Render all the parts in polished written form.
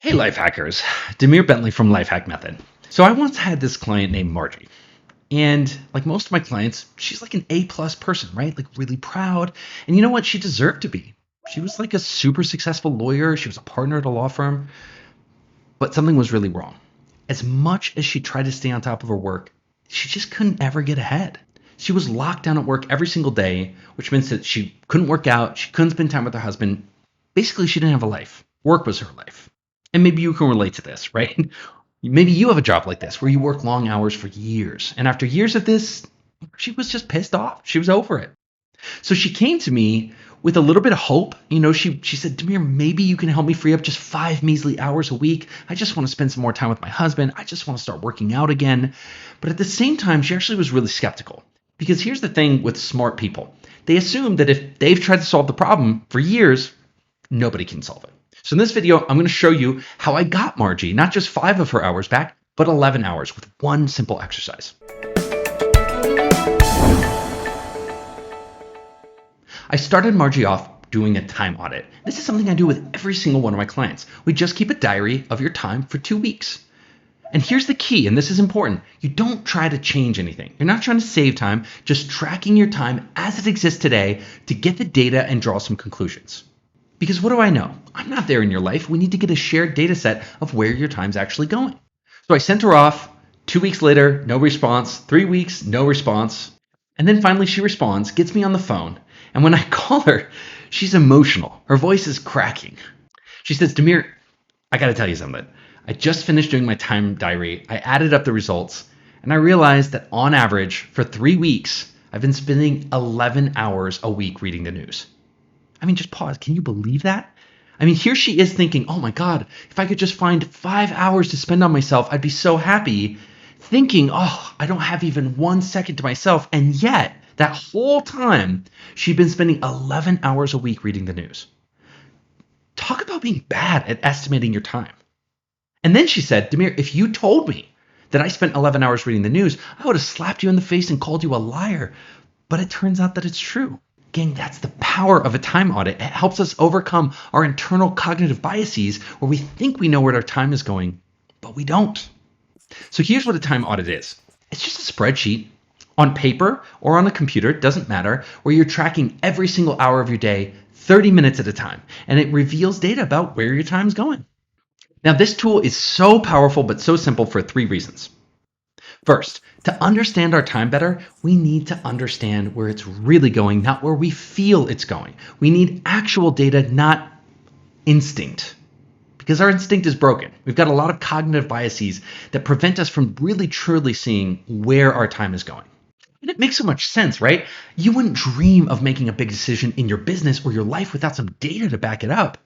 Hey, life hackers. Demir Bentley from Lifehack Method. So I once had this client named Margie. And like most of my clients, she's like an A+ person, right? Like really proud. And you know what? She deserved to be. She was like a super successful lawyer. She was a partner at a law firm, but something was really wrong. As much as she tried to stay on top of her work, she just couldn't ever get ahead. She was locked down at work every single day, which means that she couldn't work out. She couldn't spend time with her husband. Basically, she didn't have a life. Work was her life. And maybe you can relate to this, right? Maybe you have a job like this where you work long hours for years. And after years of this, she was just pissed off. She was over it. So she came to me with a little bit of hope. She said, Demir, maybe you can help me free up just 5 measly hours a week. I just want to spend some more time with my husband. I just want to start working out again. But at the same time, she actually was really skeptical. Because here's the thing with smart people. They assume that if they've tried to solve the problem for years, nobody can solve it. So in this video, I'm going to show you how I got Margie not just 5 of her hours back, but 11 hours with one simple exercise. I started Margie off doing a time audit. This is something I do with every single one of my clients. We just keep a diary of your time for 2 weeks. And here's the key, and this is important. You don't try to change anything. You're not trying to save time, just tracking your time as it exists today to get the data and draw some conclusions. Because what do I know? I'm not there in your life. We need to get a shared data set of where your time's actually going. So I sent her off. 2 weeks later, no response. 3 weeks, no response. And then finally she responds, gets me on the phone. And when I call her, she's emotional. Her voice is cracking. She says, Demir, I got to tell you something. I just finished doing my time diary. I added up the results and I realized that on average for 3 weeks, I've been spending 11 hours a week reading the news. I mean, just pause. Can you believe that? I mean, here she is thinking, oh my God, if I could just find 5 hours to spend on myself, I'd be so happy. Thinking, oh, I don't have even 1 second to myself. And yet, that whole time, she'd been spending 11 hours a week reading the news. Talk about being bad at estimating your time. And then she said, Demir, if you told me that I spent 11 hours reading the news, I would have slapped you in the face and called you a liar. But it turns out that it's true. Gang, that's the power of a time audit. It helps us overcome our internal cognitive biases where we think we know where our time is going, but we don't. So here's what a time audit is. It's just a spreadsheet on paper or on a computer, it doesn't matter, where you're tracking every single hour of your day, 30 minutes at a time, and it reveals data about where your time's going. Now, this tool is so powerful but so simple for 3 reasons. First, to understand our time better, we need to understand where it's really going, not where we feel it's going. We need actual data, not instinct. Because our instinct is broken. We've got a lot of cognitive biases that prevent us from really truly seeing where our time is going. And it makes so much sense, right? You wouldn't dream of making a big decision in your business or your life without some data to back it up.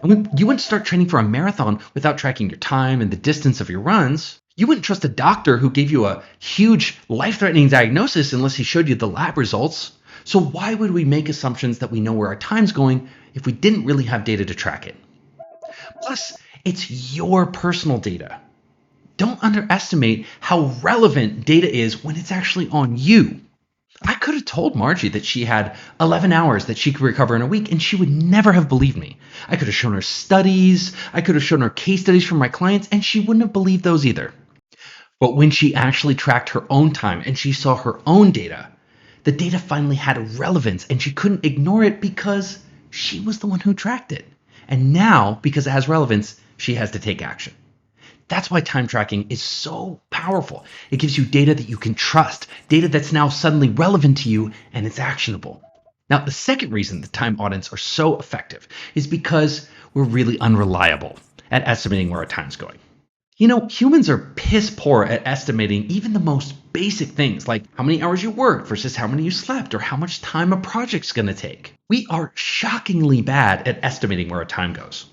And you wouldn't start training for a marathon without tracking your time and the distance of your runs. You wouldn't trust a doctor who gave you a huge life-threatening diagnosis unless he showed you the lab results. So why would we make assumptions that we know where our time's going if we didn't really have data to track it? Plus, it's your personal data. Don't underestimate how relevant data is when it's actually on you. I could have told Margie that she had 11 hours that she could recover in a week, and she would never have believed me. I could have shown her studies, I could have shown her case studies from my clients, and she wouldn't have believed those either. But when she actually tracked her own time and she saw her own data, the data finally had relevance and she couldn't ignore it because she was the one who tracked it. And now, because it has relevance, she has to take action. That's why time tracking is so powerful. It gives you data that you can trust, data that's now suddenly relevant to you and it's actionable. Now, the second reason that time audits are so effective is because we're really unreliable at estimating where our time's going. You know, humans are piss poor at estimating even the most basic things like how many hours you worked versus how many you slept or how much time a project's going to take. We are shockingly bad at estimating where our time goes.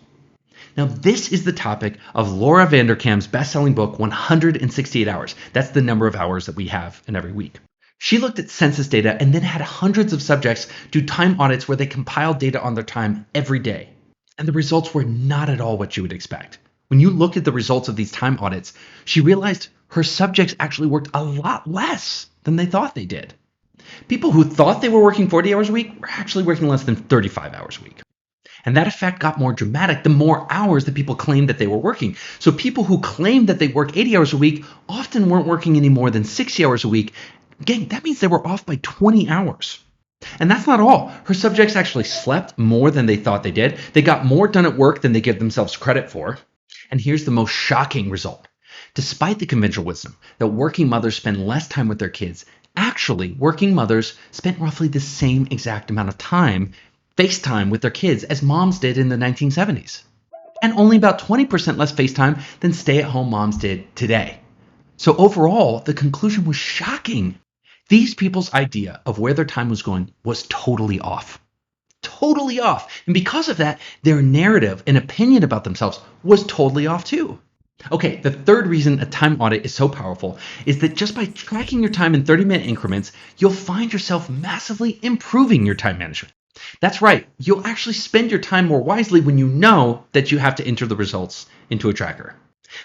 Now, this is the topic of Laura Vanderkam's best-selling book, 168 Hours. That's the number of hours that we have in every week. She looked at census data and then had hundreds of subjects do time audits where they compiled data on their time every day. And the results were not at all what you would expect. When you look at the results of these time audits, she realized her subjects actually worked a lot less than they thought they did. People who thought they were working 40 hours a week were actually working less than 35 hours a week. And that effect got more dramatic the more hours that people claimed that they were working. So people who claimed that they work 80 hours a week often weren't working any more than 60 hours a week. Gang, that means they were off by 20 hours. And that's not all. Her subjects actually slept more than they thought they did. They got more done at work than they give themselves credit for. And here's the most shocking result. Despite the conventional wisdom that working mothers spend less time with their kids, actually, working mothers spent roughly the same exact amount of time FaceTime with their kids as moms did in the 1970s. And only about 20% less FaceTime than stay-at-home moms did today. So overall, the conclusion was shocking. These people's idea of where their time was going was totally off. Totally off. And because of that, their narrative and opinion about themselves was totally off too. Okay, the third reason a time audit is so powerful is that just by tracking your time in 30-minute increments, you'll find yourself massively improving your time management. That's right, you'll actually spend your time more wisely when you know that you have to enter the results into a tracker.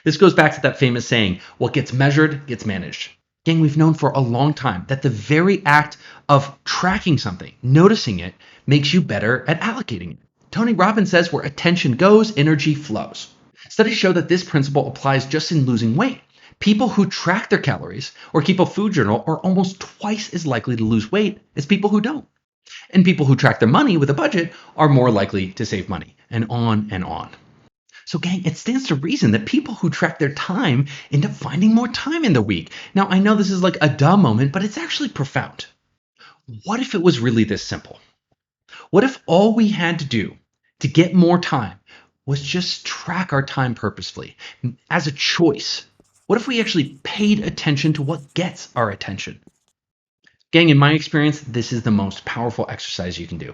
This goes back to that famous saying, what gets measured gets managed. Gang, we've known for a long time that the very act of tracking something, noticing it, makes you better at allocating it. Tony Robbins says where attention goes, energy flows. Studies show that this principle applies just in losing weight. People who track their calories or keep a food journal are almost twice as likely to lose weight as people who don't. And people who track their money with a budget are more likely to save money, and on and on. So gang, it stands to reason that people who track their time end up finding more time in the week. Now, I know this is like a dumb moment, but it's actually profound. What if it was really this simple? What if all we had to do to get more time was just track our time purposefully as a choice? What if we actually paid attention to what gets our attention? Gang, in my experience, this is the most powerful exercise you can do.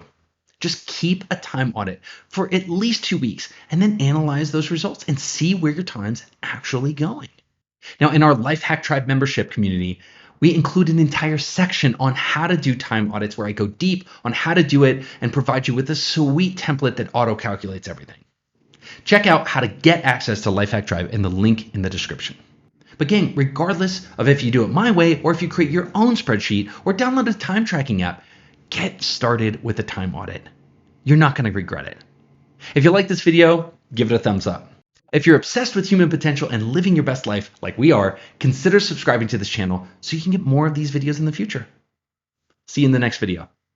Just keep a time audit for at least 2 weeks and then analyze those results and see where your time's actually going. Now, in our Life Hack Tribe membership community, we include an entire section on how to do time audits where I go deep on how to do it and provide you with a sweet template that auto-calculates everything. Check out how to get access to Life Hack Tribe in the link in the description. But gang, regardless of if you do it my way or if you create your own spreadsheet or download a time tracking app, get started with a time audit. You're not going to regret it. If you like this video, give it a thumbs up. If you're obsessed with human potential and living your best life like we are, consider subscribing to this channel so you can get more of these videos in the future. See you in the next video.